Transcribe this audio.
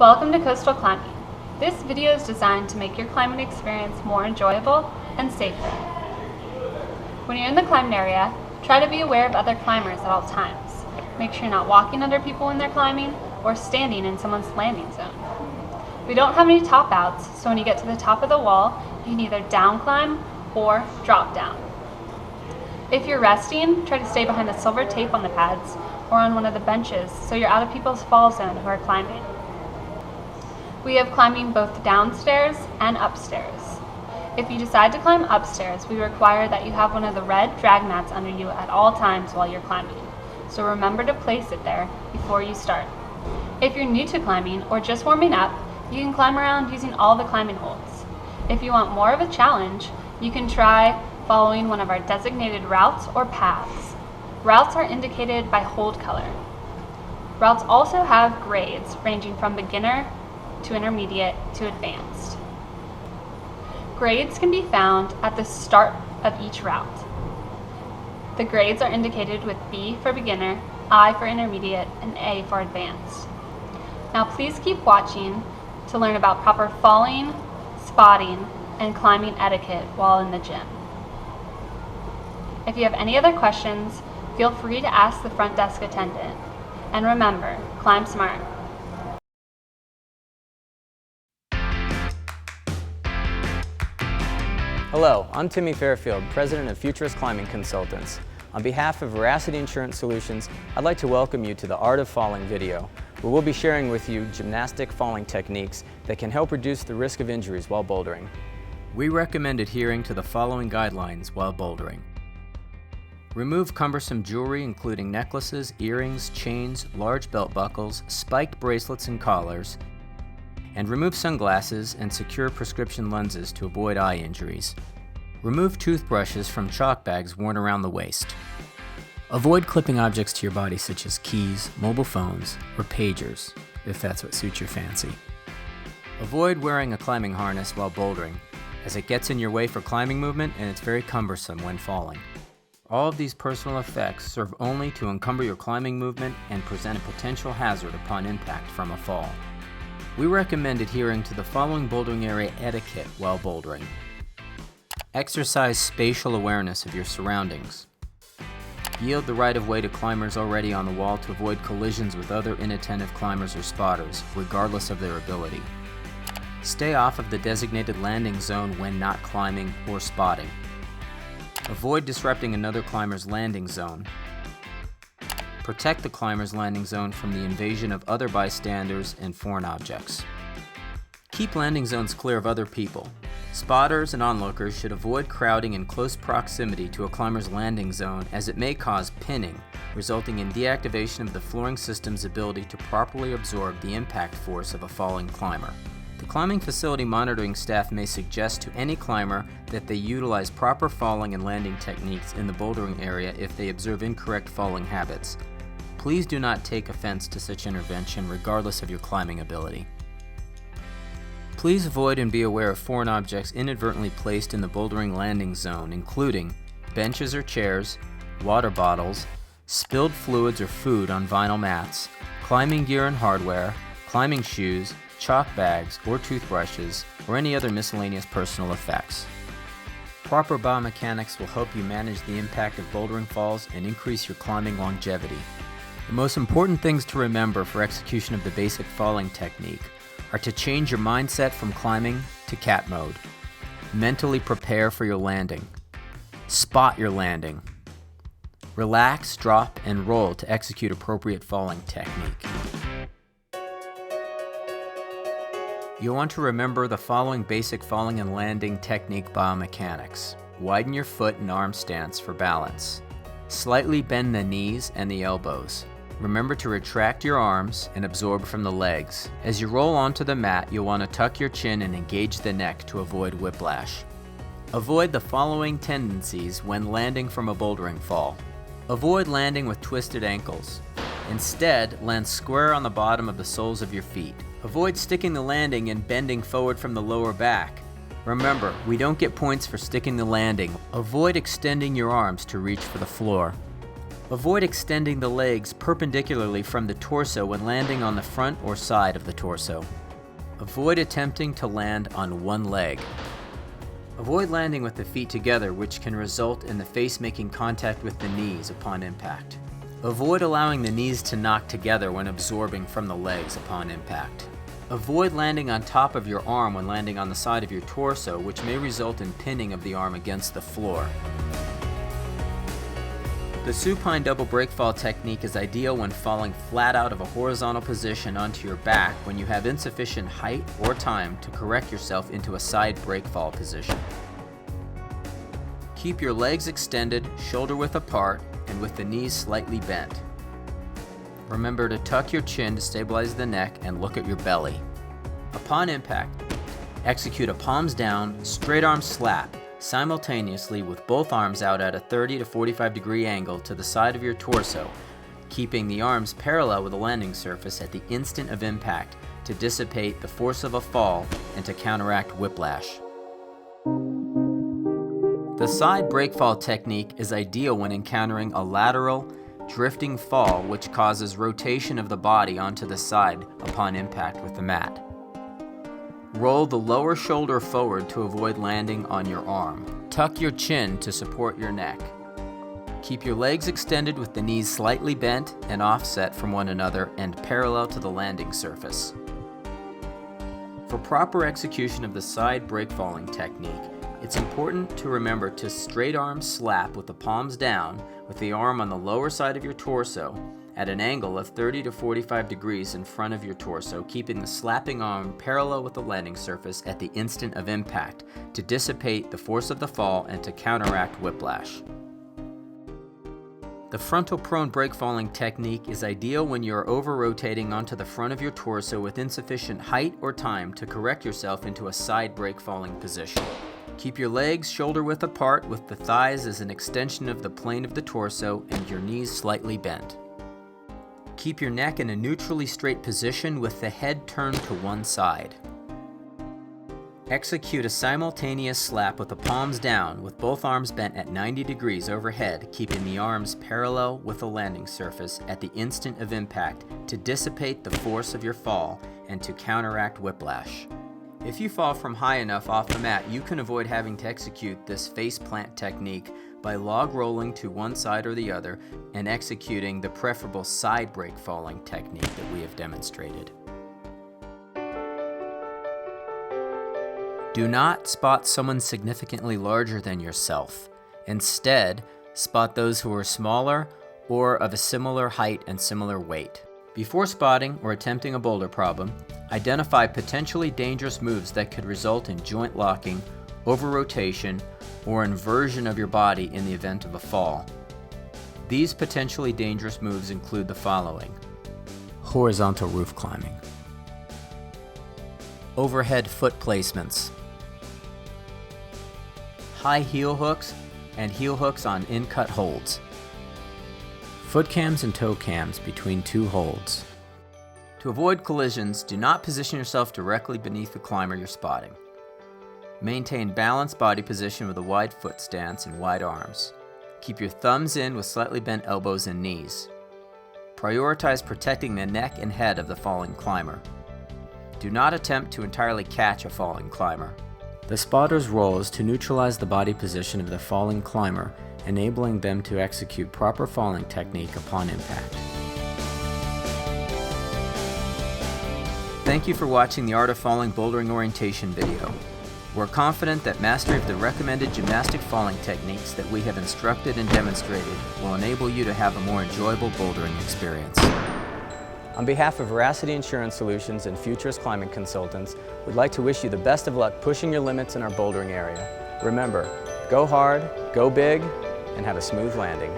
Welcome to Coastal Climbing. This video is designed to make your climbing experience more enjoyable and safer. When you're in the climbing area, try to be aware of other climbers at all times. Make sure you're not walking under people when they're climbing or standing in someone's landing zone. We don't have any top outs, so when you get to the top of the wall, you can either down climb or drop down. If you're resting, try to stay behind the silver tape on the pads or on one of the benches so you're out of people's fall zone who are climbing. We have climbing both downstairs and upstairs. If you decide to climb upstairs, we require that you have one of the red drag mats under you at all times while you're climbing. So remember to place it there before you start. If you're new to climbing or just warming up, you can climb around using all the climbing holds. If you want more of a challenge, you can try following one of our designated routes or paths. Routes are indicated by hold color. Routes also have grades ranging from beginner to intermediate to advanced. Grades can be found at the start of each route. The grades are indicated with B for beginner, I for intermediate, and A for advanced. Now please keep watching to learn about proper falling, spotting, and climbing etiquette while in the gym. If you have any other questions, feel free to ask the front desk attendant. And remember, climb smart. Hello, I'm Timmy Fairfield, President of Futurist Climbing Consultants. On behalf of Veracity Insurance Solutions, I'd like to welcome you to the Art of Falling video, where we'll be sharing with you gymnastic falling techniques that can help reduce the risk of injuries while bouldering. We recommend adhering to the following guidelines while bouldering. Remove cumbersome jewelry including necklaces, earrings, chains, large belt buckles, spiked bracelets and collars, and remove sunglasses and secure prescription lenses to avoid eye injuries. Remove toothbrushes from chalk bags worn around the waist. Avoid clipping objects to your body such as keys, mobile phones, or pagers, if that's what suits your fancy. Avoid wearing a climbing harness while bouldering, as it gets in your way for climbing movement and it's very cumbersome when falling. All of these personal effects serve only to encumber your climbing movement and present a potential hazard upon impact from a fall. We recommend adhering to the following bouldering area etiquette while bouldering. Exercise spatial awareness of your surroundings. Yield the right of way to climbers already on the wall to avoid collisions with other inattentive climbers or spotters, regardless of their ability. Stay off of the designated landing zone when not climbing or spotting. Avoid disrupting another climber's landing zone. Protect the climber's landing zone from the invasion of other bystanders and foreign objects. Keep landing zones clear of other people. Spotters and onlookers should avoid crowding in close proximity to a climber's landing zone, as it may cause pinning, resulting in deactivation of the flooring system's ability to properly absorb the impact force of a falling climber. The climbing facility monitoring staff may suggest to any climber that they utilize proper falling and landing techniques in the bouldering area if they observe incorrect falling habits. Please do not take offense to such intervention regardless of your climbing ability. Please avoid and be aware of foreign objects inadvertently placed in the bouldering landing zone, including benches or chairs, water bottles, spilled fluids or food on vinyl mats, climbing gear and hardware, climbing shoes, chalk bags or toothbrushes, or any other miscellaneous personal effects. Proper biomechanics will help you manage the impact of bouldering falls and increase your climbing longevity. The most important things to remember for execution of the basic falling technique are to change your mindset from climbing to cat mode. Mentally prepare for your landing. Spot your landing. Relax, drop, and roll to execute appropriate falling technique. You'll want to remember the following basic falling and landing technique biomechanics. Widen your foot and arm stance for balance. Slightly bend the knees and the elbows. Remember to retract your arms and absorb from the legs. As you roll onto the mat, you'll want to tuck your chin and engage the neck to avoid whiplash. Avoid the following tendencies when landing from a bouldering fall. Avoid landing with twisted ankles. Instead, land square on the bottom of the soles of your feet. Avoid sticking the landing and bending forward from the lower back. Remember, we don't get points for sticking the landing. Avoid extending your arms to reach for the floor. Avoid extending the legs perpendicularly from the torso when landing on the front or side of the torso. Avoid attempting to land on one leg. Avoid landing with the feet together, which can result in the face making contact with the knees upon impact. Avoid allowing the knees to knock together when absorbing from the legs upon impact. Avoid landing on top of your arm when landing on the side of your torso, which may result in pinning of the arm against the floor. The supine double breakfall technique is ideal when falling flat out of a horizontal position onto your back when you have insufficient height or time to correct yourself into a side breakfall position. Keep your legs extended, shoulder width apart, and with the knees slightly bent. Remember to tuck your chin to stabilize the neck and look at your belly. Upon impact, execute a palms down, straight arm slap simultaneously with both arms out at a 30 to 45 degree angle to the side of your torso, keeping the arms parallel with the landing surface at the instant of impact to dissipate the force of a fall and to counteract whiplash. The side breakfall technique is ideal when encountering a lateral, drifting fall which causes rotation of the body onto the side upon impact with the mat. Roll the lower shoulder forward to avoid landing on your arm. Tuck your chin to support your neck. Keep your legs extended with the knees slightly bent and offset from one another and parallel to the landing surface. For proper execution of the side breakfalling technique, it's important to remember to straight arm slap with the palms down with the arm on the lower side of your torso at an angle of 30 to 45 degrees in front of your torso, keeping the slapping arm parallel with the landing surface at the instant of impact to dissipate the force of the fall and to counteract whiplash. The frontal prone breakfalling technique is ideal when you are over-rotating onto the front of your torso with insufficient height or time to correct yourself into a side breakfalling position. Keep your legs shoulder width apart with the thighs as an extension of the plane of the torso and your knees slightly bent. Keep your neck in a neutrally straight position with the head turned to one side. Execute a simultaneous slap with the palms down with both arms bent at 90 degrees overhead, keeping the arms parallel with the landing surface at the instant of impact to dissipate the force of your fall and to counteract whiplash. If you fall from high enough off the mat, you can avoid having to execute this face plant technique by log rolling to one side or the other and executing the preferable side break falling technique that we have demonstrated. Do not spot someone significantly larger than yourself. Instead, spot those who are smaller or of a similar height and similar weight. Before spotting or attempting a boulder problem, identify potentially dangerous moves that could result in joint locking, over-rotation, or inversion of your body in the event of a fall. These potentially dangerous moves include the following: horizontal roof climbing, overhead foot placements, high heel hooks and heel hooks on in-cut holds, foot cams and toe cams between two holds. To avoid collisions, do not position yourself directly beneath the climber you're spotting. Maintain balanced body position with a wide foot stance and wide arms. Keep your thumbs in with slightly bent elbows and knees. Prioritize protecting the neck and head of the falling climber. Do not attempt to entirely catch a falling climber. The spotter's role is to neutralize the body position of the falling climber, enabling them to execute proper falling technique upon impact. Thank you for watching the Art of Falling bouldering orientation video. We're confident that mastery of the recommended gymnastic falling techniques that we have instructed and demonstrated will enable you to have a more enjoyable bouldering experience. On behalf of Veracity Insurance Solutions and Futurist Climbing Consultants, we'd like to wish you the best of luck pushing your limits in our bouldering area. Remember, go hard, go big, and have a smooth landing.